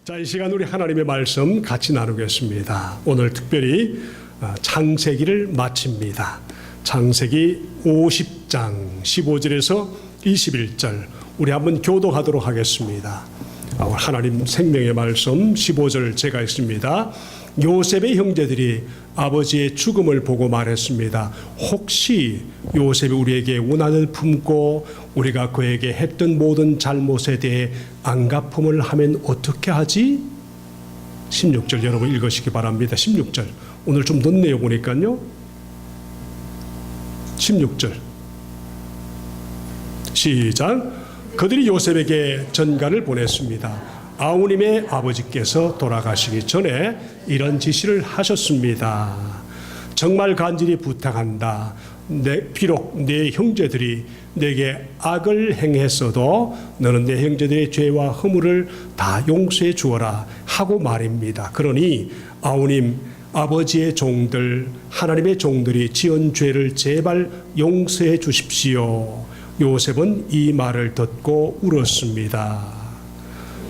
자, 이 시간 우리 하나님의 말씀 같이 나누겠습니다. 오늘 특별히 창세기를 마칩니다. 창세기 50장 15절에서 21절 우리 한번 교독하도록 하겠습니다. 하나님 생명의 말씀 15절 제가 읽습니다. 요셉의 형제들이 아버지의 죽음을 보고 말했습니다. 혹시 요셉이 우리에게 원한을 품고 우리가 그에게 했던 모든 잘못에 대해 안갚음을 하면 어떻게 하지? 16절 여러분 읽으시기 바랍니다. 16절 오늘 좀 늦네요 보니까요. 16절 시작. 그들이 요셉에게 전가를 보냈습니다. 아우님의 아버지께서 돌아가시기 전에 이런 지시를 하셨습니다. 정말 간절히 부탁한다. 비록 내 형제들이 내게 악을 행했어도 너는 내 형제들의 죄와 허물을 다 용서해 주어라 하고 말입니다. 그러니 아우님 아버지의 종들 하나님의 종들이 지은 죄를 제발 용서해 주십시오. 요셉은 이 말을 듣고 울었습니다.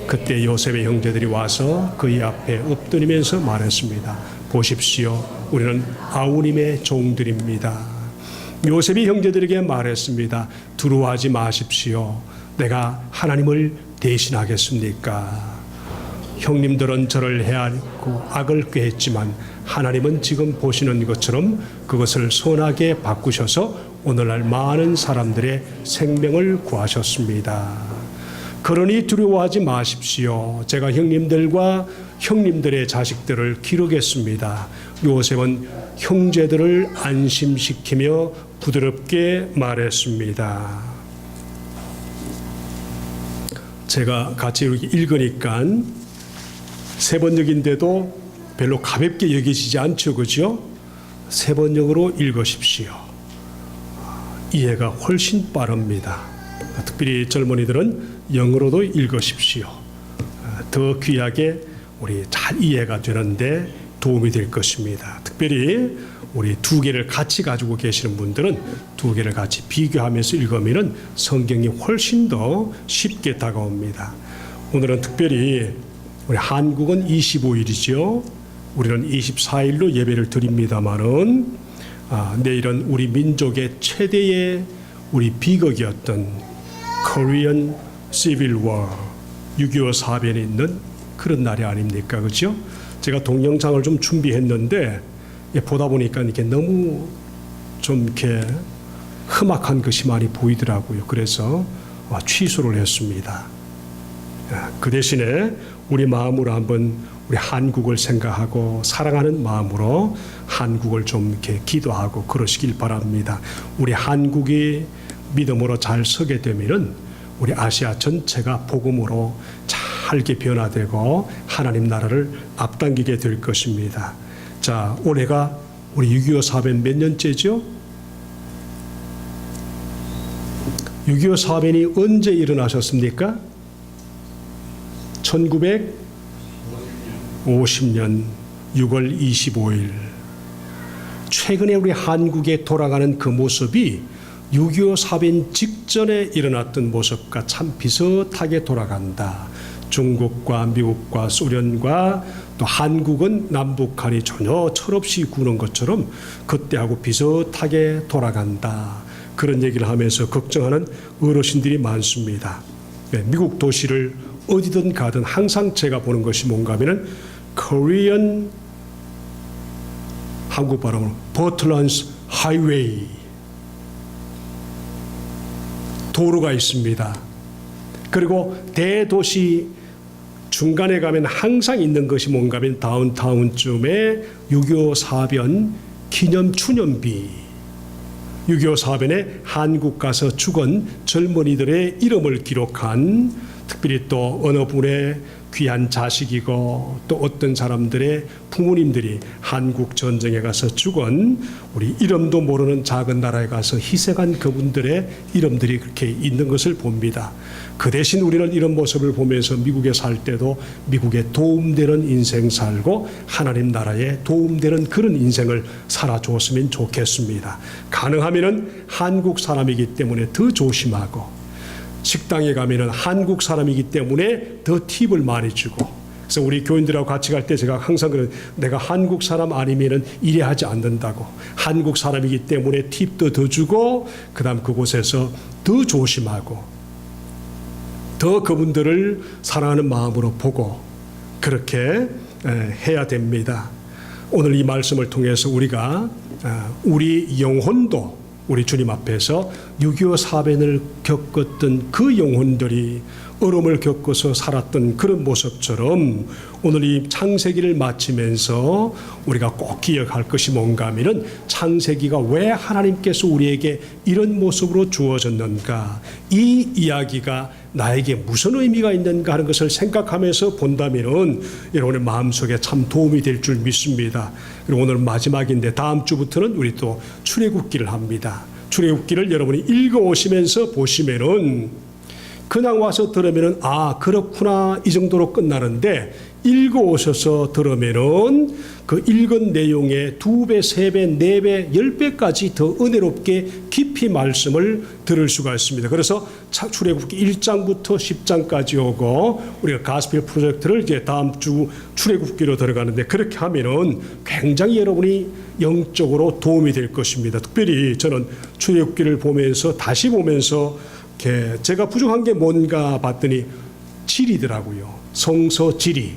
그때 요셉의 형제들이 와서 그의 앞에 엎드리면서 말했습니다. 보십시오. 우리는 아우님의 종들입니다. 요셉이 형제들에게 말했습니다. 두려워하지 마십시오. 내가 하나님을 대신하겠습니까? 형님들은 저를 헤아리고 악을 꾀했지만 하나님은 지금 보시는 것처럼 그것을 선하게 바꾸셔서 오늘날 많은 사람들의 생명을 구하셨습니다. 그러니 두려워하지 마십시오. 제가 형님들과 형님들의 자식들을 기르겠습니다. 요셉은 형제들을 안심시키며 부드럽게 말했습니다. 제가 같이 이렇게 읽으니까 세 번역인데도 별로 가볍게 여기지지 않죠, 그죠? 세 번역으로 읽으십시오. 이해가 훨씬 빠릅니다. 특별히 젊은이들은 영어로도 읽으십시오. 더 귀하게 우리 잘 이해가 되는데 도움이 될 것입니다. 특별히 우리 두 개를 같이 가지고 계시는 분들은 두 개를 같이 비교하면서 읽으면 성경이 훨씬 더 쉽게 다가옵니다. 오늘은 특별히 우리 한국은 25일이죠. 우리는 24일로 예배를 드립니다만은 내일은 우리 민족의 최대의 우리 비극이었던 Korean Civil War 6.25 사변이 있는 그런 날이 아닙니까? 그렇죠? 제가 동영상을 좀 준비했는데 보다 보니까 이렇게 너무 좀 이렇게 험악한 것이 많이 보이더라고요. 그래서 취소를 했습니다. 그 대신에 우리 마음으로 한번 우리 한국을 생각하고 사랑하는 마음으로 한국을 좀 이렇게 기도하고 그러시길 바랍니다. 우리 한국이 믿음으로 잘 서게 되면은 우리 아시아 전체가 복음으로 잘게 변화되고 하나님 나라를 앞당기게 될 것입니다. 자, 올해가 우리 6.25 사변 몇 년째죠? 6.25 사변이 언제 일어나셨습니까? 1950년 6월 25일. 최근에 우리 한국에 돌아가는 그 모습이 6.25 사변 직전에 일어났던 모습과 참 비슷하게 돌아간다. 중국과 미국과 소련과 또 한국은 남북한이 전혀 철없이 구는 것처럼 그때하고 비슷하게 돌아간다. 그런 얘기를 하면서 걱정하는 어르신들이 많습니다. 미국 도시를 어디든 가든 항상 제가 보는 것이 뭔가 하면은 Korean 한국 발음으로 버틀란스 하이웨이 도로가 있습니다. 그리고 대도시 중간에 가면 항상 있는 것이 뭔가 하면 다운타운쯤에 6.25 사변 기념 추념비 6.25 사변에 한국 가서 죽은 젊은이들의 이름을 기록한 특별히 또 어느 분의 귀한 자식이고 또 어떤 사람들의 부모님들이 한국 전쟁에 가서 죽은 우리 이름도 모르는 작은 나라에 가서 희생한 그분들의 이름들이 그렇게 있는 것을 봅니다. 그 대신 우리는 이런 모습을 보면서 미국에 살 때도 미국에 도움되는 인생 살고 하나님 나라에 도움되는 그런 인생을 살아줬으면 좋겠습니다. 가능하면은 한국 사람이기 때문에 더 조심하고 식당에 가면은 한국 사람이기 때문에 더 팁을 많이 주고 그래서 우리 교인들하고 같이 갈 때 제가 항상 그런, 내가 한국 사람 아니면은 이래 하지 않는다고. 한국 사람이기 때문에 팁도 더 주고, 그다음 그곳에서 더 조심하고, 더 그분들을 사랑하는 마음으로 보고, 그렇게 해야 됩니다. 오늘 이 말씀을 통해서 우리가 우리 영혼도 우리 주님 앞에서 6.25 사변을 겪었던 그 영혼들이 어려움을 겪어서 살았던 그런 모습처럼 오늘 이 창세기를 마치면서 우리가 꼭 기억할 것이 뭔가 하면은 창세기가 왜 하나님께서 우리에게 이런 모습으로 주어졌는가, 이 이야기가 나에게 무슨 의미가 있는가 하는 것을 생각하면서 본다면은 여러분의 마음속에 참 도움이 될 줄 믿습니다. 그리고 오늘 마지막인데 다음 주부터는 우리 또 출애굽기를 합니다. 출애굽기를 여러분이 읽어오시면서 보시면은 그냥 와서 들으면은 아 그렇구나 이 정도로 끝나는데, 읽어오셔서 들으면은 그 읽은 내용의 2배, 3배, 4배, 10배까지 더 은혜롭게 깊이 말씀을 들을 수가 있습니다. 그래서 출애굽기 1장부터 10장까지 오고 우리가 가스펠 프로젝트를 이제 다음 주 출애굽기로 들어가는데, 그렇게 하면은 굉장히 여러분이 영적으로 도움이 될 것입니다. 특별히 저는 출애굽기를 보면서 다시 보면서 제가 부족한 게 뭔가 봤더니 지리더라고요. 성서 지리.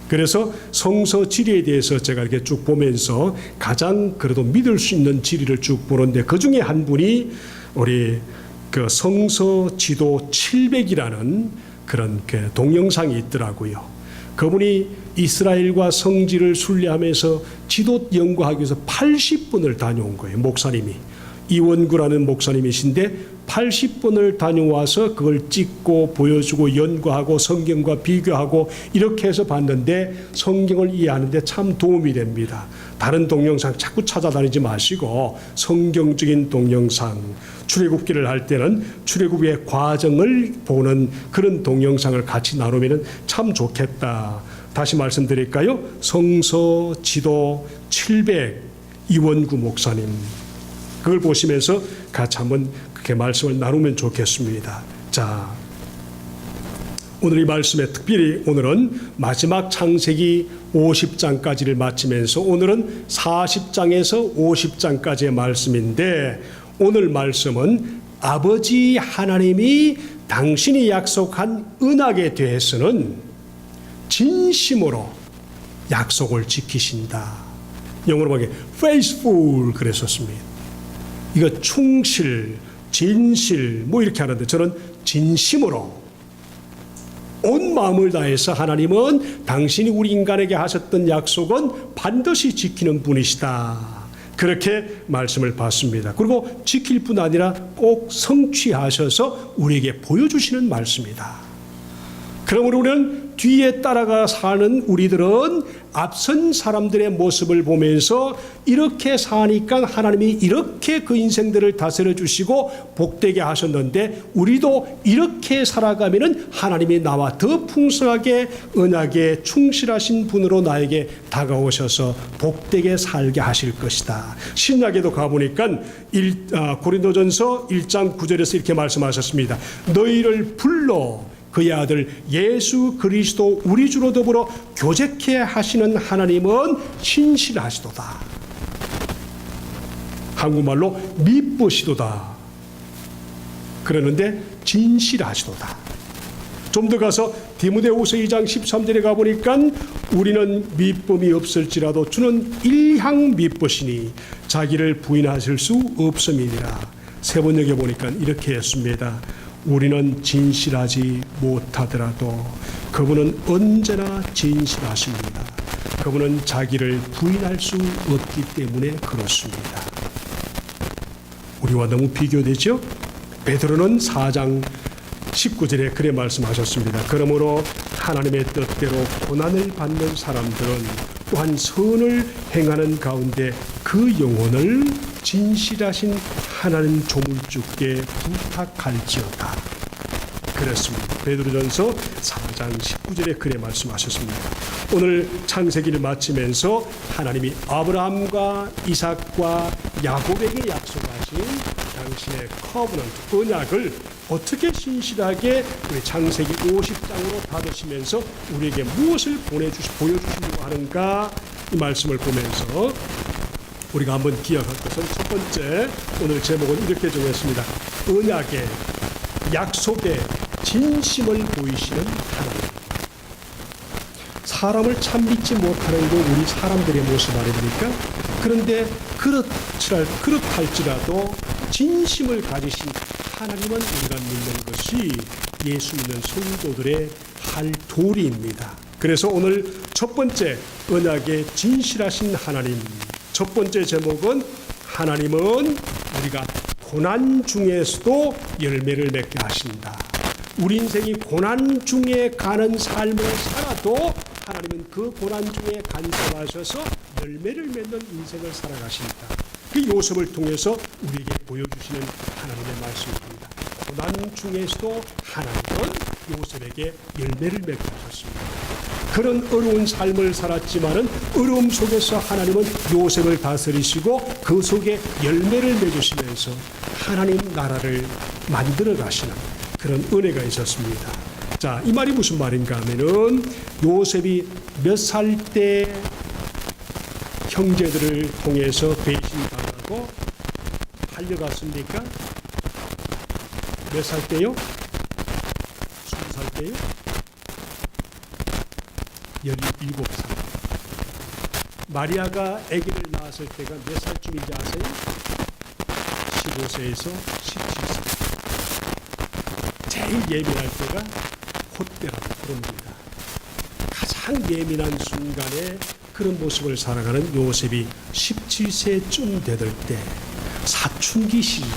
그래서 성서 지리에 대해서 제가 이렇게 쭉 보면서 가장 그래도 믿을 수 있는 지리를 쭉 보는데, 그 중에 한 분이 우리 그 성서 지도 700이라는 그런 동영상이 있더라고요. 그분이 이스라엘과 성지를 순례하면서 지도 연구하기 위해서 80분을 다녀온 거예요. 목사님이. 이원구라는 목사님이신데 80번을 다녀와서 그걸 찍고 보여주고 연구하고 성경과 비교하고 이렇게 해서 봤는데 성경을 이해하는데 참 도움이 됩니다. 다른 동영상 자꾸 찾아다니지 마시고 성경적인 동영상, 출애굽기를 할 때는 출애굽의 과정을 보는 그런 동영상을 같이 나누면 참 좋겠다. 다시 말씀드릴까요? 성서 지도 700 이원구 목사님, 그걸 보시면서 같이 한번 그렇게 말씀을 나누면 좋겠습니다. 자, 오늘 이 말씀에 특별히 오늘은 마지막 창세기 50장까지를 마치면서 오늘은 40장에서 50장까지의 말씀인데, 오늘 말씀은 아버지 하나님이 당신이 약속한 언약에 대해서는 진심으로 약속을 지키신다. 영어로 보기에 faithful 그랬었습니다. 이거 충실, 진실 뭐 이렇게 하는데, 저는 진심으로 온 마음을 다해서 하나님은 당신이 우리 인간에게 하셨던 약속은 반드시 지키는 분이시다. 그렇게 말씀을 받습니다. 그리고 지킬 뿐 아니라 꼭 성취하셔서 우리에게 보여주시는 말씀이다. 그러므로 우리는 뒤에 따라가 사는 우리들은 앞선 사람들의 모습을 보면서 이렇게 사니까 하나님이 이렇게 그 인생들을 다스려 주시고 복되게 하셨는데, 우리도 이렇게 살아가면은 하나님이 나와 더 풍성하게 언약에 충실하신 분으로 나에게 다가오셔서 복되게 살게 하실 것이다. 신약에도 가보니까 고린도전서 1장 9절에서 이렇게 말씀하셨습니다. 너희를 불러 그의 아들 예수 그리스도 우리 주로 더불어 교제케 하시는 하나님은 신실하시도다. 한국말로 미쁘시도다. 그러는데 진실하시도다. 좀 더 가서 디모데후서 2장 13절에 가보니까 우리는 미쁨이 없을지라도 주는 일향 미쁘시니 자기를 부인하실 수 없음이니라. 세번역에 보니까 이렇게 했습니다. 우리는 진실하지 못하더라도 그분은 언제나 진실하십니다. 그분은 자기를 부인할 수 없기 때문에 그렇습니다. 우리와 너무 비교되죠? 베드로는 4장 19절에 그래 말씀하셨습니다. 그러므로 하나님의 뜻대로 고난을 받는 사람들은 또한 선을 행하는 가운데 그 영혼을 진실하신 하나님 조물주께 부탁할지어다. 그렇습니다. 베드로전서 4장 19절에 그래 말씀하셨습니다. 오늘 창세기를 마치면서 하나님이 아브라함과 이삭과 야곱에게 약속하신 당신의 커버넌트 언약을 어떻게 신실하게 우리 창세기 50장으로 닫으시면서 우리에게 무엇을 보여주시려고 하는가, 이 말씀을 보면서 우리가 한번 기억할 것은 첫 번째, 오늘 제목은 이렇게 정했습니다. 언약의 약속의 진심을 보이시는 하나님. 사람을 참 믿지 못하는 게 우리 사람들의 모습 아닙니까? 그런데 그렇할지라도 진심을 가지신 하나님은 우리가 믿는 것이 예수 믿는 성도들의 할 도리입니다. 그래서 오늘 첫 번째, 언약의 진실하신 하나님. 첫 번째 제목은 하나님은 우리가 고난 중에서도 열매를 맺게 하신다. 우리 인생이 고난 중에 가는 삶을 살아도 하나님은 그 고난 중에 간섭하셔서 열매를 맺는 인생을 살아가신다. 그 요셉을 통해서 우리에게 보여주시는 하나님의 말씀입니다. 고난 중에서도 하나님은 요셉에게 열매를 맺게 하셨습니다. 그런 어려운 삶을 살았지만은 어려움 속에서 하나님은 요셉을 다스리시고 그 속에 열매를 맺으시면서 하나님 나라를 만들어 가시는 그런 은혜가 있었습니다. 자, 이 말이 무슨 말인가 하면은 요셉이 몇 살 때 형제들을 통해서 배신당하고 팔려갔습니까? 몇 살 때요? 20살 때요? 17살. 마리아가 아기를 낳았을 때가 몇 살쯤인지 아세요? 15세에서 17세. 제일 예민할 때가 그때라고 그럽니다. 가장 예민한 순간에 그런 모습을 살아가는 요셉이 17세쯤 되들 때 사춘기 시절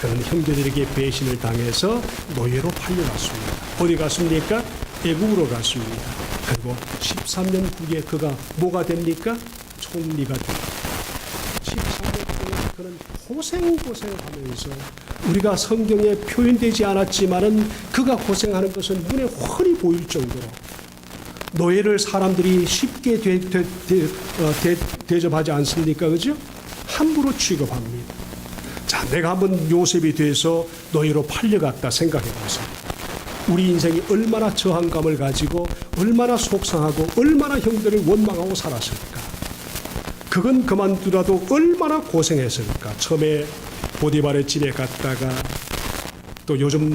그런 형제들에게 배신을 당해서 노예로 팔려갔습니다. 어디 갔습니까? 애국으로 갔습니다. 그리고 13년 후에 그가 뭐가 됩니까? 총리가 됩니다. 13년 동안 그는 고생하면서 우리가 성경에 표현되지 않았지만은 그가 고생하는 것은 눈에 훤히 보일 정도로 노예를 사람들이 쉽게 대접하지 않습니까? 그죠? 함부로 취급합니다. 자, 내가 한번 요셉이 돼서 노예로 팔려갔다 생각해 보세요. 우리 인생이 얼마나 저항감을 가지고 얼마나 속상하고 얼마나 형들을 원망하고 살았을까. 그건 그만두라도 얼마나 고생했을까. 처음에 보디발의 집에 갔다가 또 요즘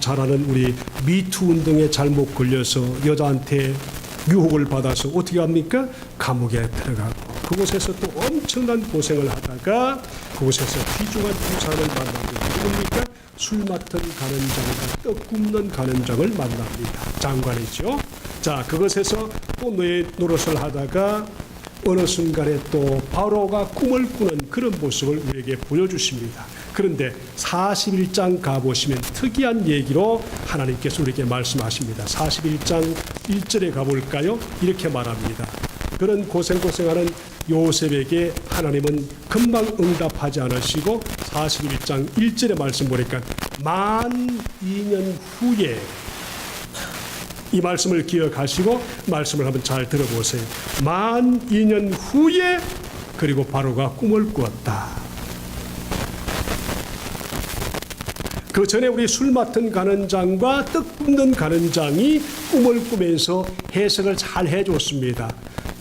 잘하는 우리 미투 운동에 잘못 걸려서 여자한테 유혹을 받아서 어떻게 합니까? 감옥에 들어가고 그곳에서 또 엄청난 고생을 하다가 그곳에서 귀중한 두 사람을 만나게 누굽니까? 술 맡은 간원장과 떡 굽는 간원장을 만납니다. 장관이죠. 자, 그것에서 또 노릇을 하다가 어느 순간에 또 바로가 꿈을 꾸는 그런 모습을 우리에게 보여주십니다. 그런데 41장 가보시면 특이한 얘기로 하나님께서 우리에게 말씀하십니다. 41장 1절에 가볼까요? 이렇게 말합니다. 그런 고생하는 요셉에게 하나님은 금방 응답하지 않으시고 41장 1절의 말씀 보니까 만 2년 후에 이 말씀을 기억하시고 말씀을 한번 잘 들어보세요. 만 2년 후에 그리고 바로가 꿈을 꾸었다. 그 전에 우리 술 맡은 간원장과 떡 굽는 간원장이 꿈을 꾸면서 해석을 잘 해줬습니다.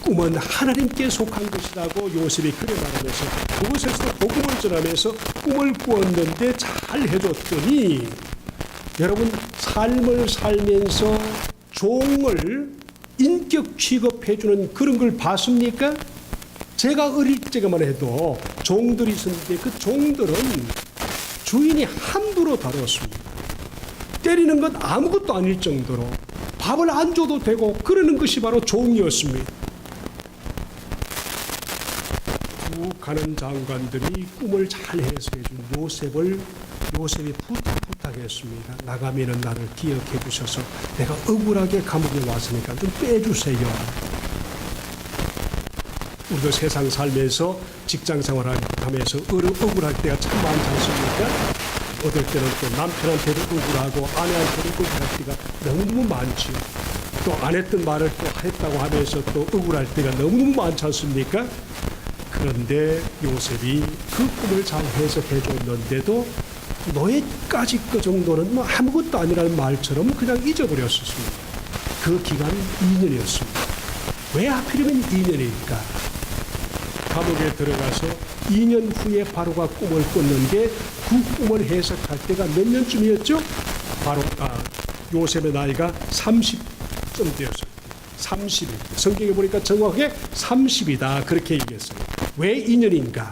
꿈은 하나님께 속한 것이라고 요셉이 그래 말하면서 그곳에서 복음을 전하면서 꿈을 꾸었는데 잘 해줬더니 여러분 삶을 살면서 종을 인격 취급해주는 그런 걸 봤습니까? 제가 어릴 때만 해도 종들이 있었는데 그 종들은 주인이 함부로 다뤘습니다. 때리는 건 아무것도 아닐 정도로 밥을 안 줘도 되고 그러는 것이 바로 종이었습니다. 두 가는 장관들이 꿈을 잘 해석해준 요셉이 부탁했습니다. 나가면은 나를 기억해 주셔서 내가 억울하게 감옥에 왔으니까 좀 빼주세요. 우리도 세상 살면서 직장 생활하면서 억울할 때가 참 많지 않습니까? 어떨 때는 또 남편한테도 억울하고 아내한테도 억울할 때가 너무너무 많지요. 또 안 했던 말을 또 했다고 하면서 또 억울할 때가 너무너무 많지 않습니까? 그런데 요셉이 그 꿈을 잘 해석해 줬는데도 노예까지 그 정도는 뭐 아무것도 아니라는 말처럼 그냥 잊어버렸었습니다. 그 기간은 2년이었습니다. 왜 하필이면 2년일까? 감옥에 들어가서 2년 후에 바로가 꿈을 꿨는 게 그 꿈을 해석할 때가 몇 년쯤이었죠? 바로 요셉의 나이가 30쯤 되었어요. 30일. 성경에 보니까 정확하게 30이다. 그렇게 얘기했어요. 왜 2년인가?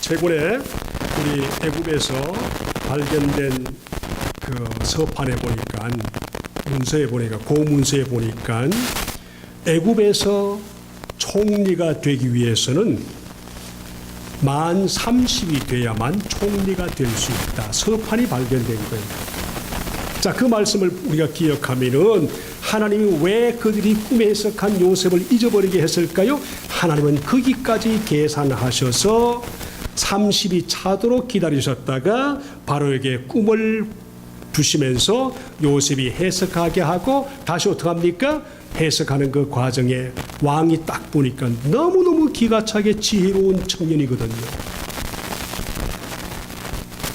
최근에 우리 애굽에서 발견된 그 서판에 보니까, 문서에 보니까, 고문서에 보니까 애굽에서 총리가 되기 위해서는 만 30이 돼야만 총리가 될 수 있다. 서판이 발견된 거예요. 자, 그 말씀을 우리가 기억하면은 하나님이 왜 그들이 꿈에 해석한 요셉을 잊어버리게 했을까요? 하나님은 거기까지 계산하셔서 30이 차도록 기다리셨다가 바로에게 꿈을 주시면서 요셉이 해석하게 하고 다시 어떻게 합니까? 해석하는 그 과정에 왕이 딱 보니까 너무너무 기가 차게 지혜로운 청년이거든요.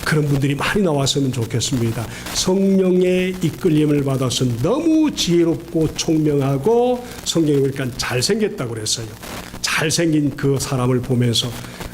그런 분들이 많이 나왔으면 좋겠습니다. 성령의 이끌림을 받아서 너무 지혜롭고 총명하고 성경에 보니까 잘생겼다고 그랬어요. 잘생긴 그 사람을 보면서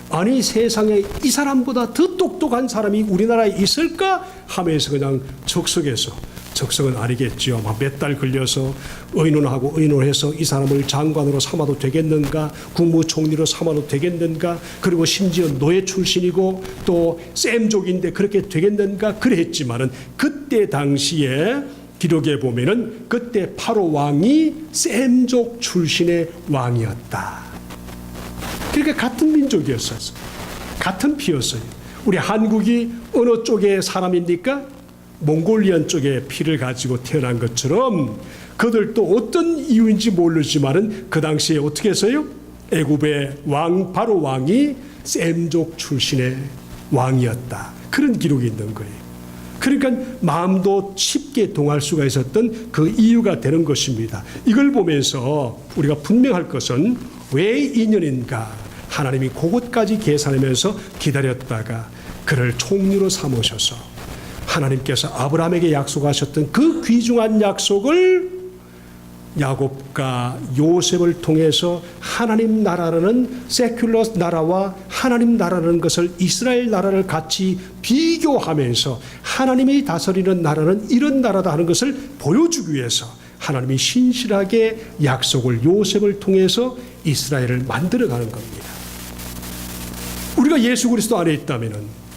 아니 세상에 이 사람보다 더 똑똑한 사람이 우리나라에 있을까 하면서 그냥 적석은 아니겠지요. 몇 달 걸려서 의논해서 이 사람을 장관으로 삼아도 되겠는가, 국무총리로 삼아도 되겠는가, 그리고 심지어 노예 출신이고 또 셈족인데 그렇게 되겠는가 그랬지만은 그때 당시에 기록에 보면은 그때 파로 왕이 셈족 출신의 왕이었다. 그러니까 같은 민족이었어요. 같은 피였어요. 우리 한국이 어느 쪽의 사람입니까? 몽골리안 쪽의 피를 가지고 태어난 것처럼 그들도 어떤 이유인지 모르지만은 그 당시에 어떻게 했어요? 애굽의 왕 바로 왕이 셈족 출신의 왕이었다. 그런 기록이 있는 거예요. 그러니까 마음도 쉽게 동할 수가 있었던 그 이유가 되는 것입니다. 이걸 보면서 우리가 분명할 것은 왜 2년인가? 하나님이 그것까지 계산하면서 기다렸다가 그를 총리로 삼으셔서 하나님께서 아브라함에게 약속하셨던 그 귀중한 약속을 야곱과 요셉을 통해서 하나님 나라라는 세큘러 나라와 하나님 나라라는 것을 이스라엘 나라를 같이 비교하면서 하나님이 다스리는 나라는 이런 나라다 하는 것을 보여주기 위해서 하나님이 신실하게 약속을 요셉을 통해서 이스라엘을 만들어가는 겁니다. 우리가 예수 그리스도 안에 있다면은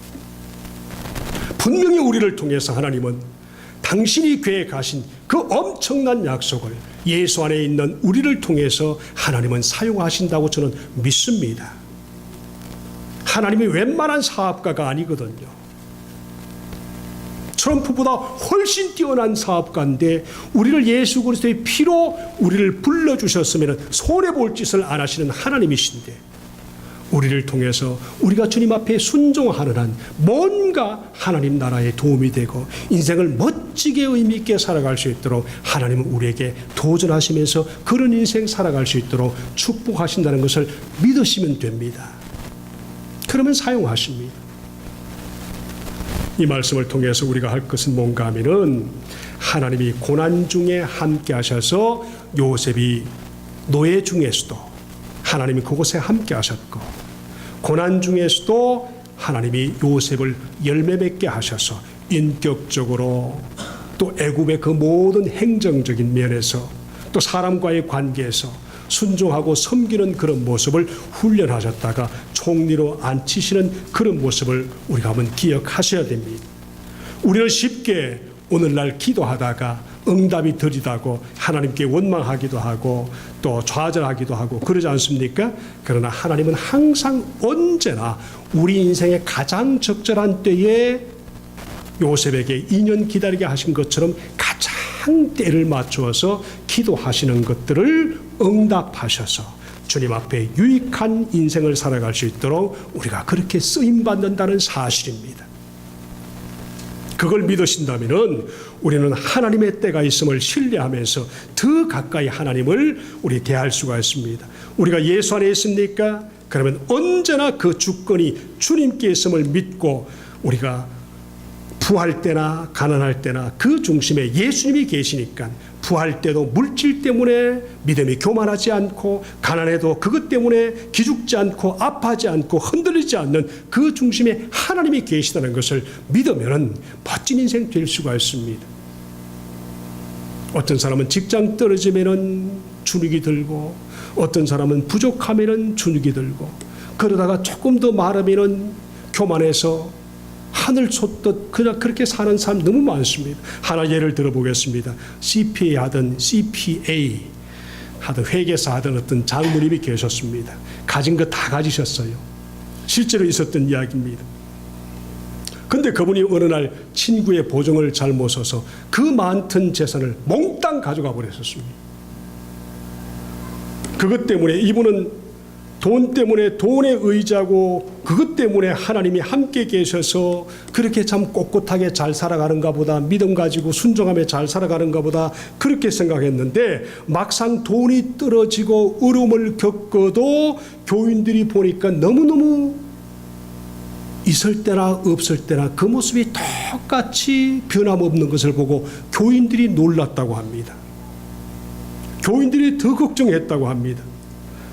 분명히 우리를 통해서 하나님은 당신이 계획하신 그 엄청난 약속을 예수 안에 있는 우리를 통해서 하나님은 사용하신다고 저는 믿습니다. 하나님이 웬만한 사업가가 아니거든요. 트럼프보다 훨씬 뛰어난 사업가인데 우리를 예수 그리스도의 피로 우리를 불러주셨으면 손해볼 짓을 안 하시는 하나님이신데 우리를 통해서 우리가 주님 앞에 순종하는 한 뭔가 하나님 나라에 도움이 되고 인생을 멋지게 의미 있게 살아갈 수 있도록 하나님은 우리에게 도전하시면서 그런 인생 살아갈 수 있도록 축복하신다는 것을 믿으시면 됩니다. 그러면 사용하십니다. 이 말씀을 통해서 우리가 할 것은 뭔가 하면은 하나님이 고난 중에 함께 하셔서 요셉이 노예 중에서도 하나님이 그곳에 함께 하셨고 고난 중에서도 하나님이 요셉을 열매 맺게 하셔서 인격적으로 또 애굽의 그 모든 행정적인 면에서 또 사람과의 관계에서 순종하고 섬기는 그런 모습을 훈련하셨다가 총리로 앉히시는 그런 모습을 우리가 한번 기억하셔야 됩니다. 우리는 쉽게 오늘날 기도하다가 응답이 드리다고 하나님께 원망하기도 하고 또 좌절하기도 하고 그러지 않습니까? 그러나 하나님은 항상 언제나 우리 인생의 가장 적절한 때에 요셉에게 2년 기다리게 하신 것처럼 가장 때를 맞추어서 기도하시는 것들을 응답하셔서 주님 앞에 유익한 인생을 살아갈 수 있도록 우리가 그렇게 쓰임받는다는 사실입니다. 그걸 믿으신다면 우리는 하나님의 때가 있음을 신뢰하면서 더 가까이 하나님을 우리 대할 수가 있습니다. 우리가 예수 안에 있습니까? 그러면 언제나 그 주권이 주님께 있음을 믿고 우리가 부할 때나 가난할 때나 그 중심에 예수님이 계시니까 부할 때도 물질 때문에 믿음이 교만하지 않고 가난해도 그것 때문에 기죽지 않고 아파하지 않고 흔들리지 않는 그 중심에 하나님이 계시다는 것을 믿으면 멋진 인생 될 수가 있습니다. 어떤 사람은 직장 떨어지면은 주눅이 들고 어떤 사람은 부족하면은 주눅이 들고 그러다가 조금 더 많으면은 교만해서 하늘 솟듯 그냥 그렇게 사는 사람 너무 많습니다. 하나 예를 들어보겠습니다. CPA 하던 회계사 하던 어떤 장모님이 계셨습니다. 가진 거 다 가지셨어요. 실제로 있었던 이야기입니다. 근데 그분이 어느 날 친구의 보증을 잘못 써서 그 많던 재산을 몽땅 가져가 버렸었습니다. 그것 때문에 이분은 돈 때문에 돈에 의지하고 그것 때문에 하나님이 함께 계셔서 그렇게 참 꼿꼿하게 잘 살아가는가 보다, 믿음 가지고 순종하며 잘 살아가는가 보다 그렇게 생각했는데 막상 돈이 떨어지고 어려움을 겪어도 교인들이 보니까 너무너무 있을 때나 없을 때나 그 모습이 똑같이 변함없는 것을 보고 교인들이 놀랐다고 합니다. 교인들이 더 걱정했다고 합니다.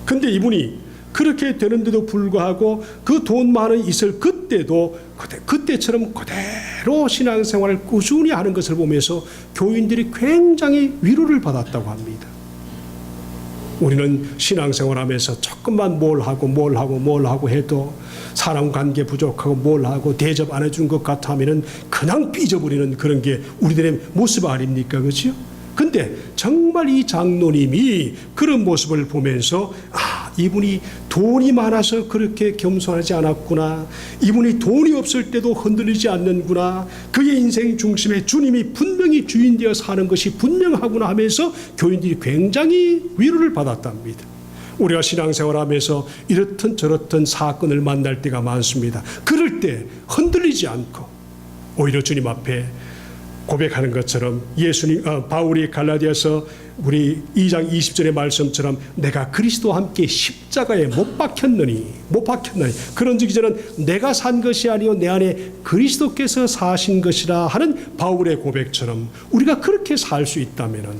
근데 이분이 그렇게 되는데도 불구하고 그 돈 많은 있을 그때도 그때처럼 그대로 신앙생활을 꾸준히 하는 것을 보면서 교인들이 굉장히 위로를 받았다고 합니다. 우리는 신앙생활하면서 조금만 뭘 하고 해도 사람 관계 부족하고 뭘 하고 대접 안 해준 것 같아 하면은 그냥 삐져버리는 그런 게 우리들의 모습 아닙니까? 그렇죠? 근데 정말 이 장로님이 그런 모습을 보면서 이분이 돈이 많아서 그렇게 겸손하지 않았구나. 이분이 돈이 없을 때도 흔들리지 않는구나. 그의 인생 중심에 주님이 분명히 주인 되어 사는 것이 분명하구나 하면서 교인들이 굉장히 위로를 받았답니다. 우리가 신앙생활하면서 이렇든 저렇든 사건을 만날 때가 많습니다. 그럴 때 흔들리지 않고 오히려 주님 앞에 고백하는 것처럼 바울이 갈라디아서 우리 2장 20절의 말씀처럼 내가 그리스도와 함께 십자가에 못 박혔느니 그런즉 이제는 내가 산 것이 아니요 내 안에 그리스도께서 사신 것이라 하는 바울의 고백처럼 우리가 그렇게 살 수 있다면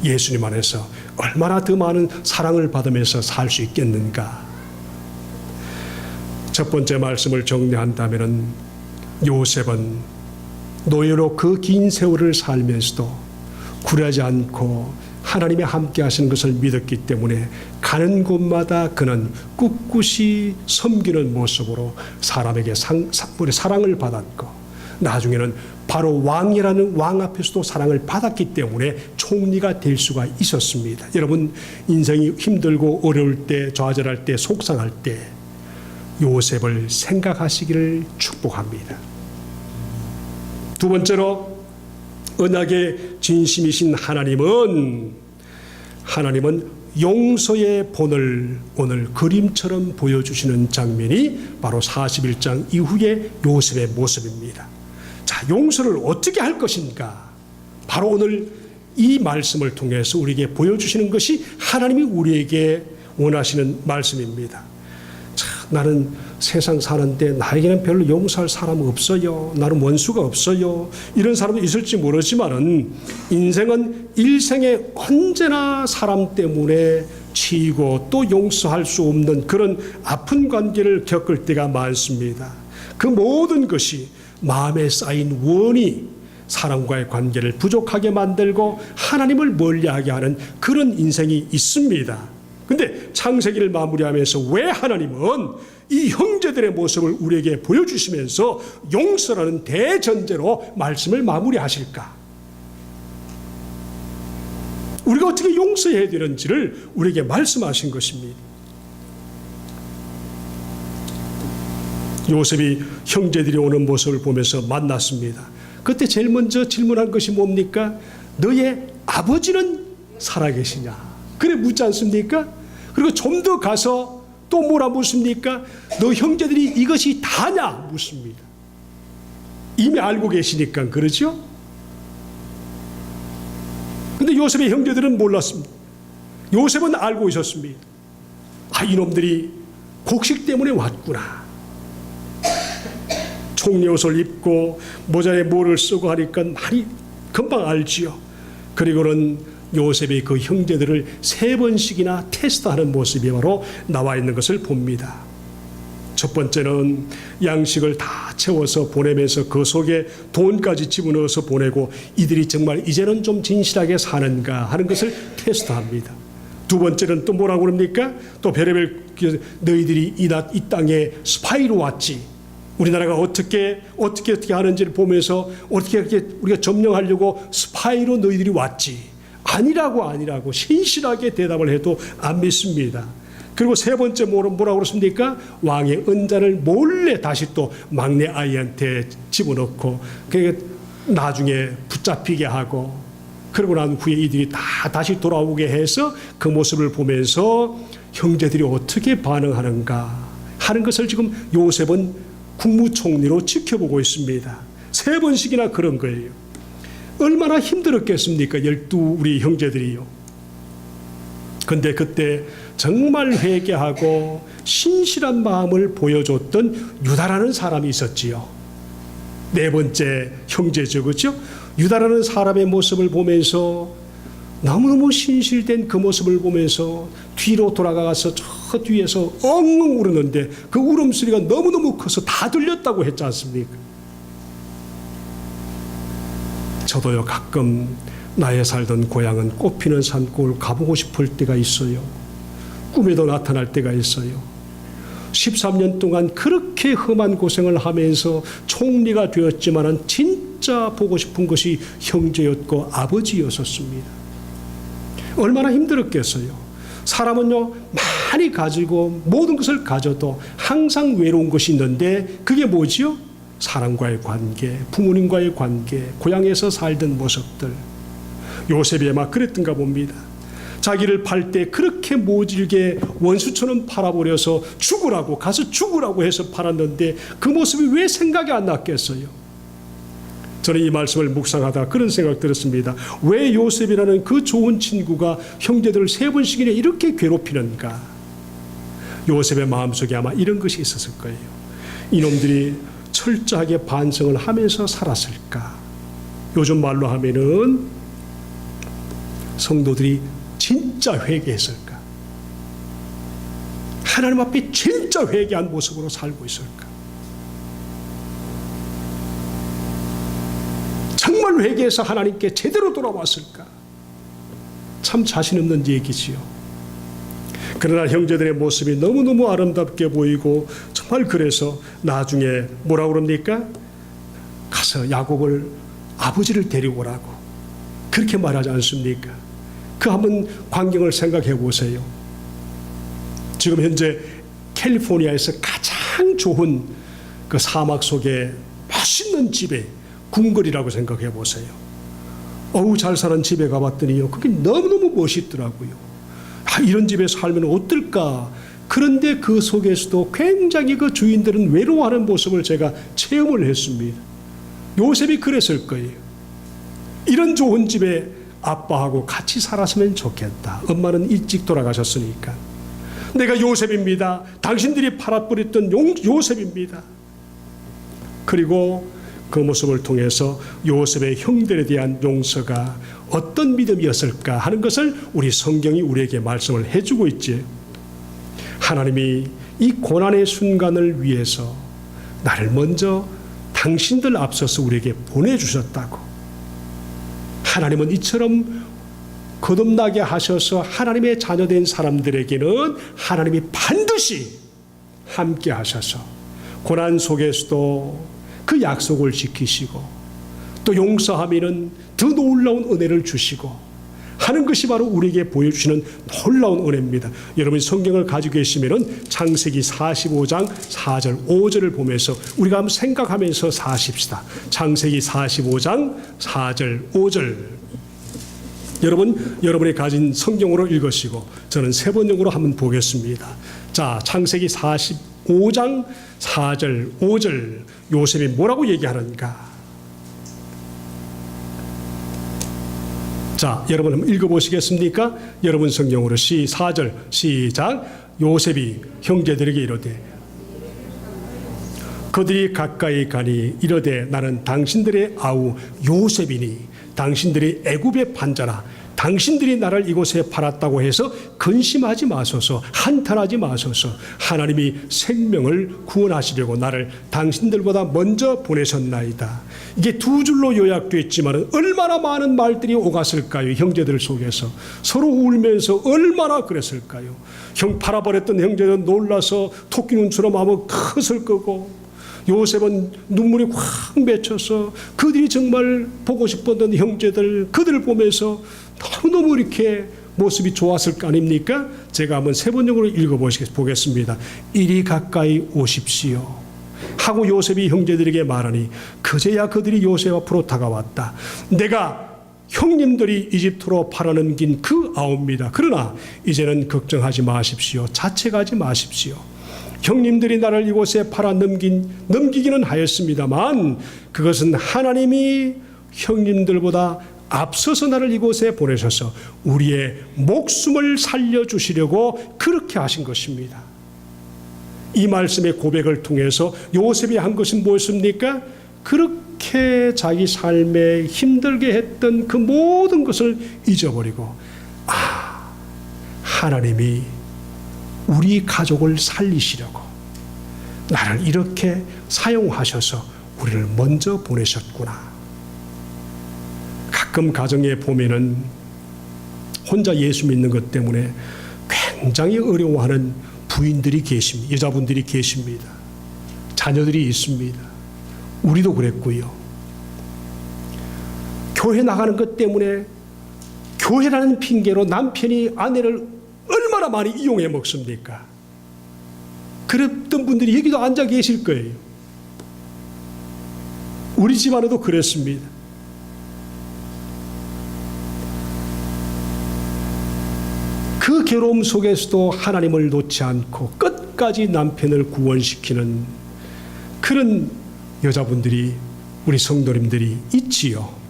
예수님 안에서 얼마나 더 많은 사랑을 받으면서 살 수 있겠는가. 첫 번째 말씀을 정리한다면 요셉은 노예로 그 긴 세월을 살면서도 굴하지 않고 하나님이 함께 하시는 것을 믿었기 때문에 가는 곳마다 그는 꿋꿋이 섬기는 모습으로 사람에게 사랑을 받았고 나중에는 바로 왕이라는 왕 앞에서도 사랑을 받았기 때문에 총리가 될 수가 있었습니다. 여러분 인생이 힘들고 어려울 때 좌절할 때 속상할 때 요셉을 생각하시기를 축복합니다. 두 번째로 언약의 진심이신 하나님은 용서의 본을 오늘 그림처럼 보여주시는 장면이 바로 41장 이후의 요셉의 모습입니다. 자, 용서를 어떻게 할 것인가? 바로 오늘 이 말씀을 통해서 우리에게 보여주시는 것이 하나님이 우리에게 원하시는 말씀입니다. 자, 나는 세상 사는데 나에게는 별로 용서할 사람 없어요. 나는 원수가 없어요. 이런 사람도 있을지 모르지만은 인생은 일생에 언제나 사람 때문에 치이고 또 용서할 수 없는 그런 아픈 관계를 겪을 때가 많습니다. 그 모든 것이 마음에 쌓인 원이 사람과의 관계를 부족하게 만들고 하나님을 멀리하게 하는 그런 인생이 있습니다. 근데 창세기를 마무리하면서 왜 하나님은 이 형제들의 모습을 우리에게 보여주시면서 용서라는 대전제로 말씀을 마무리하실까? 우리가 어떻게 용서해야 되는지를 우리에게 말씀하신 것입니다. 요셉이 형제들이 오는 모습을 보면서 만났습니다. 그때 제일 먼저 질문한 것이 뭡니까? 너의 아버지는 살아계시냐? 그래 묻지 않습니까? 그리고 좀 더 가서 또 뭐라 묻습니까? 너 형제들이 이것이 다냐? 묻습니다. 이미 알고 계시니까 그러죠? 근데 요셉의 형제들은 몰랐습니다. 요셉은 알고 있었습니다. 이놈들이 곡식 때문에 왔구나. 총리 옷을 입고 모자에 뭐를 쓰고 하니까 많이 금방 알지요. 그리고는 요셉이 그 형제들을 3번씩이나 테스트하는 모습이 바로 나와 있는 것을 봅니다. 첫 번째는 양식을 다 채워서 보내면서 그 속에 돈까지 집어넣어서 보내고 이들이 정말 이제는 좀 진실하게 사는가 하는 것을 테스트합니다. 두 번째는 또 뭐라고 그럽니까? 또 별의별 너희들이 이 땅에 스파이로 왔지. 우리나라가 어떻게 하는지를 보면서 어떻게 우리가 점령하려고 스파이로 너희들이 왔지. 아니라고 신실하게 대답을 해도 안 믿습니다. 그리고 세 번째 뭐라고 그렇습니까? 왕의 은자를 몰래 다시 또 막내 아이한테 집어넣고 나중에 붙잡히게 하고 그러고 난 후에 이들이 다 다시 돌아오게 해서 그 모습을 보면서 형제들이 어떻게 반응하는가 하는 것을 지금 요셉은 국무총리로 지켜보고 있습니다. 3번씩이나 그런 거예요. 얼마나 힘들었겠습니까? 12 우리 형제들이요. 근데 그때 정말 회개하고 신실한 마음을 보여줬던 유다라는 사람이 있었지요. 4번째 형제죠, 그렇죠? 유다라는 사람의 모습을 보면서 너무너무 신실된 그 모습을 보면서 뒤로 돌아가서 저 뒤에서 엉엉 울었는데 그 울음소리가 너무너무 커서 다 들렸다고 했지 않습니까? 저도요 가끔 나의 살던 고향은 꽃피는 산골 가보고 싶을 때가 있어요. 꿈에도 나타날 때가 있어요. 13년 동안 그렇게 험한 고생을 하면서 총리가 되었지만은 진짜 보고 싶은 것이 형제였고 아버지였었습니다. 얼마나 힘들었겠어요. 사람은요 많이 가지고 모든 것을 가져도 항상 외로운 것이 있는데 그게 뭐지요? 사람과의 관계, 부모님과의 관계, 고향에서 살던 모습들. 요셉이 아마 그랬던가 봅니다. 자기를 팔 때 그렇게 모질게 원수처럼 팔아버려서 가서 죽으라고 해서 팔았는데 그 모습이 왜 생각이 안 났겠어요? 저는 이 말씀을 묵상하다 그런 생각 들었습니다. 왜 요셉이라는 그 좋은 친구가 형제들을 3번씩이나 이렇게 괴롭히는가? 요셉의 마음속에 아마 이런 것이 있었을 거예요. 이놈들이 철저하게 반성을 하면서 살았을까? 요즘 말로 하면은 성도들이 진짜 회개했을까? 하나님 앞에 진짜 회개한 모습으로 살고 있을까? 정말 회개해서 하나님께 제대로 돌아왔을까? 참 자신 없는 얘기지요. 그러나 형제들의 모습이 너무너무 아름답게 보이고 정말 그래서 나중에 뭐라고 그럽니까? 가서 야곱을 아버지를 데리고 오라고 그렇게 말하지 않습니까? 그 한번 광경을 생각해 보세요. 지금 현재 캘리포니아에서 가장 좋은 그 사막 속에 멋있는 집에 궁궐이라고 생각해 보세요. 잘 사는 집에 가봤더니요. 그게 너무너무 멋있더라고요. 이런 집에 살면 어떨까? 그런데 그 속에서도 굉장히 그 주인들은 외로워하는 모습을 제가 체험을 했습니다. 요셉이 그랬을 거예요. 이런 좋은 집에 아빠하고 같이 살았으면 좋겠다. 엄마는 일찍 돌아가셨으니까. 내가 요셉입니다. 당신들이 팔아버렸던 요셉입니다. 그리고 그 모습을 통해서 요셉의 형들에 대한 용서가 어떤 믿음이었을까 하는 것을 우리 성경이 우리에게 말씀을 해주고 있지. 하나님이 이 고난의 순간을 위해서 나를 먼저 당신들 앞서서 우리에게 보내주셨다고. 하나님은 이처럼 거듭나게 하셔서 하나님의 자녀된 사람들에게는 하나님이 반드시 함께 하셔서 고난 속에서도 그 약속을 지키시고 또 용서하면은 더 놀라운 은혜를 주시고 하는 것이 바로 우리에게 보여주시는 놀라운 은혜입니다. 여러분 성경을 가지고 계시면은 창세기 45장 4절 5절을 보면서 우리가 한번 생각하면서 사십시다. 창세기 45장 4절 5절 여러분이 가진 성경으로 읽으시고 저는 3번역으로 한번 보겠습니다. 자, 창세기 45장 4절 5절 요셉이 뭐라고 얘기하는가? 자, 여러분 한번 읽어보시겠습니까? 여러분 성경으로 4절 시작. 요셉이 형제들에게 이르되 그들이 가까이 가니 이르되 나는 당신들의 아우 요셉이니 당신들이 애굽의 반자라. 당신들이 나를 이곳에 팔았다고 해서 근심하지 마소서, 한탄하지 마소서. 하나님이 생명을 구원하시려고 나를 당신들보다 먼저 보내셨나이다. 이게 두 줄로 요약되어 있지만 얼마나 많은 말들이 오갔을까요? 형제들 속에서 서로 울면서 얼마나 그랬을까요? 팔아버렸던 형제들은 놀라서 토끼 눈처럼 아무 컷을 끄고, 요셉은 눈물이 확 맺혀서 그들이 정말 보고 싶었던 형제들, 그들을 보면서 너무너무 이렇게 모습이 좋았을 거 아닙니까? 제가 한번 세 번역으로 읽어보겠습니다. 이리 가까이 오십시오 하고 요셉이 형제들에게 말하니 그제야 그들이 요셉 앞으로 다가왔다. 내가 형님들이 이집트로 팔아넘긴 그 아우입니다. 그러나 이제는 걱정하지 마십시오. 자책하지 마십시오. 형님들이 나를 이곳에 팔아 넘기기는 하였습니다만 그것은 하나님이 형님들보다 앞서서 나를 이곳에 보내셔서 우리의 목숨을 살려주시려고 그렇게 하신 것입니다. 이 말씀의 고백을 통해서 요셉이 한 것은 무엇입니까? 그렇게 자기 삶에 힘들게 했던 그 모든 것을 잊어버리고, 하나님이 우리 가족을 살리시려고 나를 이렇게 사용하셔서 우리를 먼저 보내셨구나. 가끔 가정에 보면은 혼자 예수 믿는 것 때문에 굉장히 어려워하는 부인들이 계십니다. 여자분들이 계십니다. 자녀들이 있습니다. 우리도 그랬고요. 교회 나가는 것 때문에 교회라는 핑계로 남편이 아내를 얼마나 많이 이용해 먹습니까? 그랬던 분들이 여기도 앉아 계실 거예요. 우리 집안에도 그랬습니다. 그 괴로움 속에서도 하나님을 놓지 않고 끝까지 남편을 구원시키는 그런 여자분들이, 우리 성도님들이 있지요.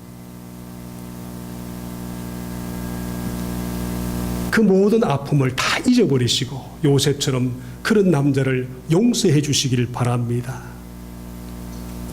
그 모든 아픔을 다 잊어버리시고 요셉처럼 그런 남자를 용서해 주시길 바랍니다.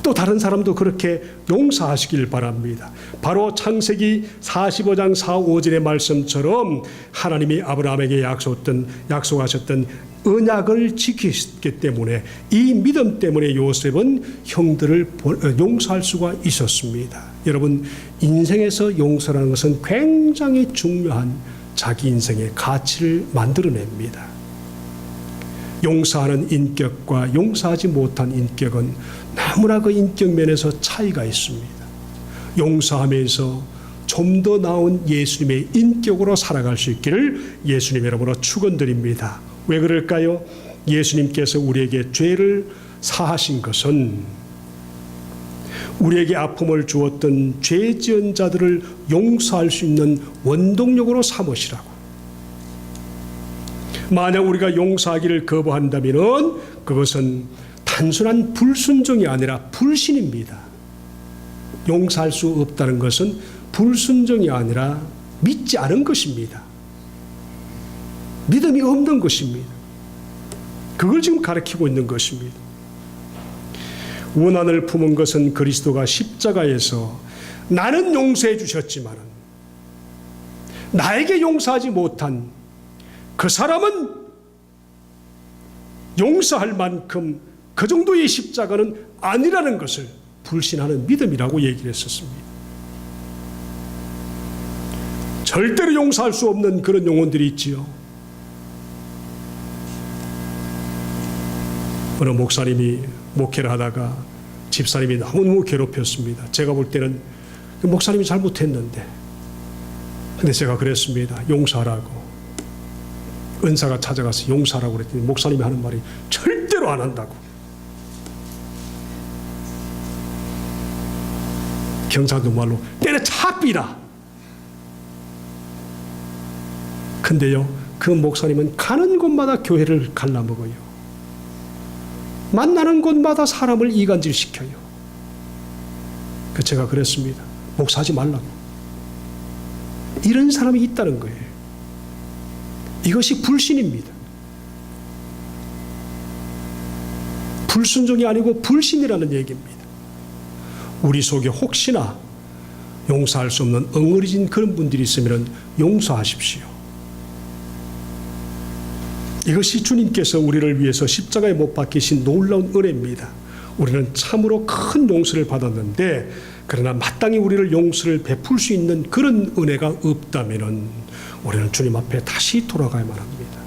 또 다른 사람도 그렇게 용서하시길 바랍니다. 바로 창세기 45장 4, 5절의 말씀처럼 하나님이 아브라함에게 약속하셨던 언약을 지키셨기 때문에, 이 믿음 때문에 요셉은 형들을 용서할 수가 있었습니다. 여러분, 인생에서 용서라는 것은 굉장히 중요한 자기 인생의 가치를 만들어냅니다. 용서하는 인격과 용서하지 못한 인격은 너무나 그 인격 면에서 차이가 있습니다. 용서하면서 좀 더 나은 예수님의 인격으로 살아갈 수 있기를 예수님 이름으로 축원드립니다. 왜 그럴까요? 예수님께서 우리에게 죄를 사하신 것은 우리에게 아픔을 주었던 죄 지은 자들을 용서할 수 있는 원동력으로 삼으시라고. 만약 우리가 용서하기를 거부한다면 그것은 단순한 불순종이 아니라 불신입니다. 용서할 수 없다는 것은 불순종이 아니라 믿지 않은 것입니다. 믿음이 없는 것입니다. 그걸 지금 가르치고 있는 것입니다. 원한을 품은 것은 그리스도가 십자가에서 나는 용서해 주셨지만 나에게 용서하지 못한 그 사람은 용서할 만큼 그 정도의 십자가는 아니라는 것을 불신하는 믿음이라고 얘기를 했었습니다. 절대로 용서할 수 없는 그런 영혼들이 있지요. 어느 목사님이 목회를 하다가 집사님이 너무너무 괴롭혔습니다. 제가 볼 때는 목사님이 잘못했는데, 근데 제가 그랬습니다. 용서하라고. 은사가 찾아가서 용서하라고 그랬더니 목사님이 하는 말이 절대로 안 한다고. 경상도 말로 때려차비라. 근데요, 그 목사님은 가는 곳마다 교회를 갈라먹어요. 만나는 곳마다 사람을 이간질시켜요. 제가 그랬습니다. 목사하지 말라고. 이런 사람이 있다는 거예요. 이것이 불신입니다. 불순종이 아니고 불신이라는 얘기입니다. 우리 속에 혹시나 용서할 수 없는 엉어리진 그런 분들이 있으면 용서하십시오. 이것이 주님께서 우리를 위해서 십자가에 못 박히신 놀라운 은혜입니다. 우리는 참으로 큰 용서를 받았는데, 그러나 마땅히 우리를 용서를 베풀 수 있는 그런 은혜가 없다면 우리는 주님 앞에 다시 돌아가야만 합니다.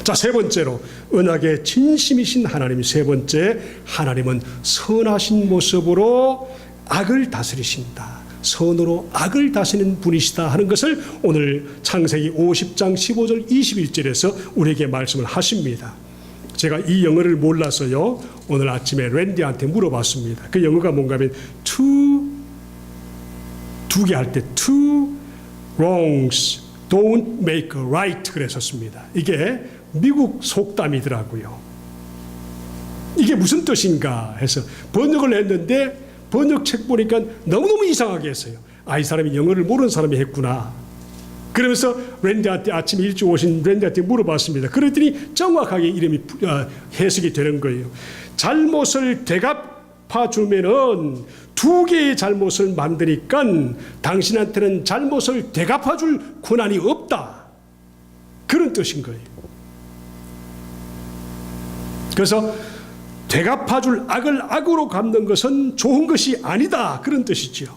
자, 세 번째로 언약의 진심이신 하나님. 세 번째, 하나님은 선하신 모습으로 악을 다스리신다. 선으로 악을 다스리는 분이시다 하는 것을 오늘 창세기 50장 15절 21절에서 우리에게 말씀을 하십니다. 제가 이 영어를 몰라서요, 오늘 아침에 랜디한테 물어봤습니다. 그 영어가 뭔가 하면 두 개 할 때 two wrongs don't make a right 그랬었습니다. 이게 미국 속담이더라고요. 이게 무슨 뜻인가 해서 번역을 했는데, 번역책 보니까 너무너무 이상하게 했어요. 이 사람이 영어를 모르는 사람이 했구나. 그러면서 랜디한테 아침에 일찍 오신 랜디한테 물어봤습니다. 그랬더니 정확하게 이름이 해석이 되는 거예요. 잘못을 되갚아주면은 두 개의 잘못을 만드니까 당신한테는 잘못을 되갚아줄 권한이 없다. 그런 뜻인 거예요. 그래서 되갚아줄 악을 악으로 갚는 것은 좋은 것이 아니다. 그런 뜻이죠.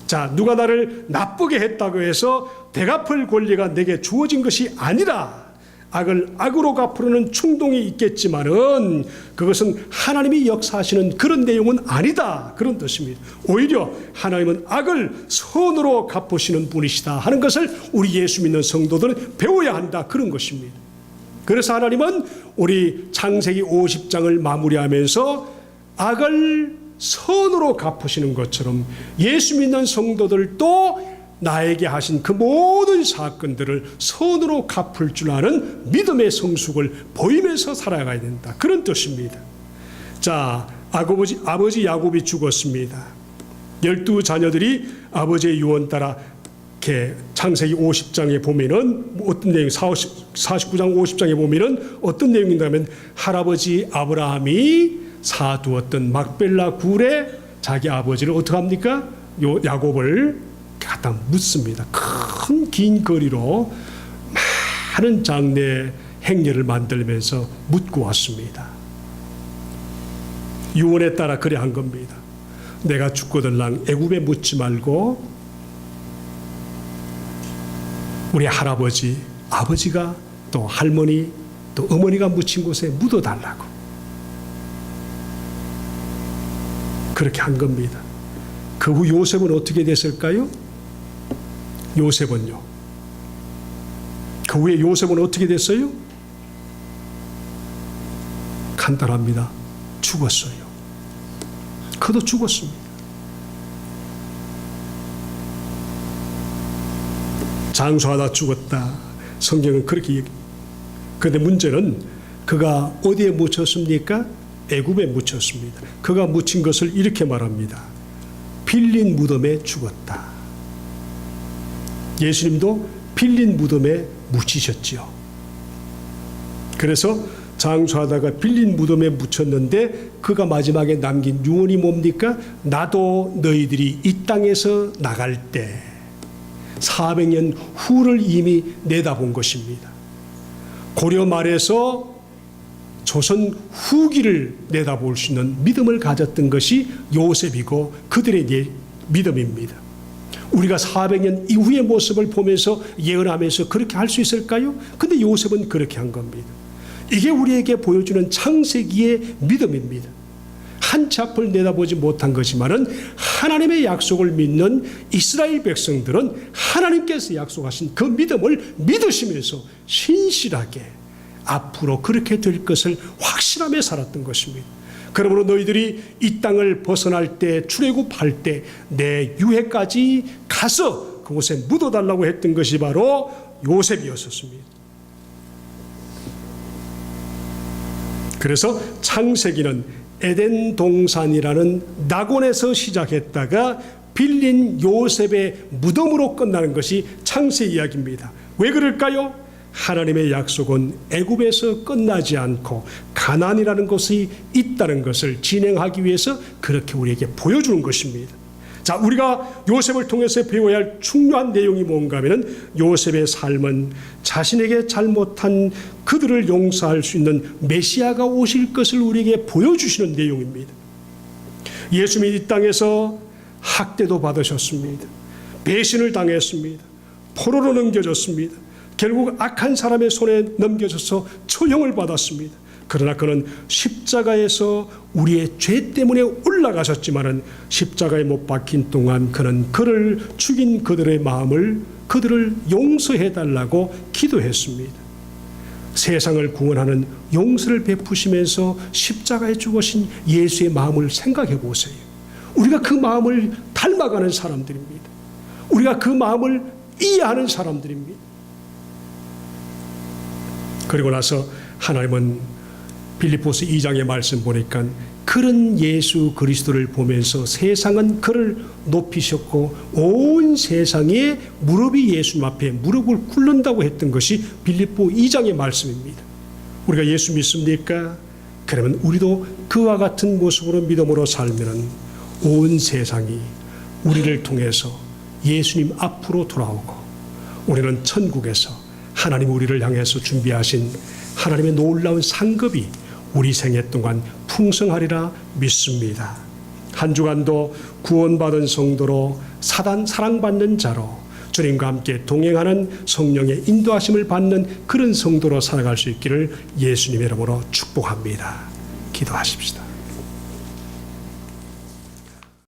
자, 누가 나를 나쁘게 했다고 해서 되갚을 권리가 내게 주어진 것이 아니라, 악을 악으로 갚으려는 충동이 있겠지만은 그것은 하나님이 역사하시는 그런 내용은 아니다. 그런 뜻입니다. 오히려 하나님은 악을 선으로 갚으시는 분이시다 하는 것을 우리 예수 믿는 성도들은 배워야 한다. 그런 것입니다. 그래서 하나님은 우리 창세기 50장을 마무리하면서 악을 선으로 갚으시는 것처럼 예수 믿는 성도들도 나에게 하신 그 모든 사건들을 선으로 갚을 줄 아는 믿음의 성숙을 보이면서 살아가야 된다. 그런 뜻입니다. 자, 아버지 야곱이 죽었습니다. 12자녀들이 아버지의 유언 따라 이렇게 창세기 50장에 보면은 어떤 내용, 49장 50장에 보면은 어떤 내용인가 하면, 할아버지 아브라함이 사두었던 막벨라 굴에 자기 아버지를 어떻게 합니까? 야곱을 갖다 묻습니다. 큰 긴 거리로 많은 장례 행렬을 만들면서 묻고 왔습니다. 유언에 따라 그래 한 겁니다. 내가 죽거들랑 애굽에 묻지 말고 우리 할아버지, 아버지가 또 할머니, 또 어머니가 묻힌 곳에 묻어달라고. 그렇게 한 겁니다. 그 후 요셉은 어떻게 됐을까요? 요셉은요. 그 후에 요셉은 어떻게 됐어요? 간단합니다. 죽었어요. 그도 죽었습니다. 장수하다 죽었다. 성경은 그렇게 얘기해요. 그런데 문제는 그가 어디에 묻혔습니까? 애굽에 묻혔습니다. 그가 묻힌 것을 이렇게 말합니다. 빌린 무덤에 죽었다. 예수님도 빌린 무덤에 묻히셨지요. 그래서 장수하다가 빌린 무덤에 묻혔는데 그가 마지막에 남긴 유언이 뭡니까? 나도 너희들이 이 땅에서 나갈 때 400년 후를 이미 내다본 것입니다. 고려 말에서 조선 후기를 내다볼 수 있는 믿음을 가졌던 것이 요셉이고 그들의 믿음입니다. 우리가 400년 이후의 모습을 보면서 예언하면서 그렇게 할 수 있을까요? 근데 요셉은 그렇게 한 겁니다. 이게 우리에게 보여주는 창세기의 믿음입니다. 한치 앞을 내다보지 못한 것이지만은 하나님의 약속을 믿는 이스라엘 백성들은 하나님께서 약속하신 그 믿음을 믿으시면서 신실하게 앞으로 그렇게 될 것을 확신하며 살았던 것입니다. 그러므로 너희들이 이 땅을 벗어날 때, 출애굽할 때 내 유해까지 가서 그곳에 묻어달라고 했던 것이 바로 요셉이었습니다. 그래서 창세기는 에덴 동산이라는 낙원에서 시작했다가 빌린 요셉의 무덤으로 끝나는 것이 창세 이야기입니다. 왜 그럴까요? 하나님의 약속은 애굽에서 끝나지 않고 가나안이라는 것이 있다는 것을 진행하기 위해서 그렇게 우리에게 보여주는 것입니다. 자, 우리가 요셉을 통해서 배워야 할 중요한 내용이 뭔가 하면 요셉의 삶은 자신에게 잘못한 그들을 용서할 수 있는 메시아가 오실 것을 우리에게 보여주시는 내용입니다. 예수님이 이 땅에서 학대도 받으셨습니다. 배신을 당했습니다. 포로로 넘겨졌습니다. 결국 악한 사람의 손에 넘겨져서 처형을 받았습니다. 그러나 그는 십자가에서 우리의 죄 때문에 올라가셨지만은 십자가에 못 박힌 동안 그는 그를 죽인 그들의 마음을 그들을 용서해 달라고 기도했습니다. 세상을 구원하는 용서를 베푸시면서 십자가에 죽으신 예수의 마음을 생각해 보세요. 우리가 그 마음을 닮아가는 사람들입니다. 우리가 그 마음을 이해하는 사람들입니다. 그리고 나서 하나님은 빌립보서 2장의 말씀 보니까 그런 예수 그리스도를 보면서 세상은 그를 높이셨고 온 세상의 무릎이 예수님 앞에 무릎을 꿇는다고 했던 것이 빌립보 2장의 말씀입니다. 우리가 예수 믿습니까? 그러면 우리도 그와 같은 모습으로 믿음으로 살면 온 세상이 우리를 통해서 예수님 앞으로 돌아오고 우리는 천국에서 하나님 우리를 향해서 준비하신 하나님의 놀라운 상급이 우리 생애 동안 풍성하리라 믿습니다. 한 주간도 구원받은 성도로 사랑받는 자로 주님과 함께 동행하는 성령의 인도하심을 받는 그런 성도로 살아갈 수 있기를 예수님의 이름으로 축복합니다. 기도하십시다.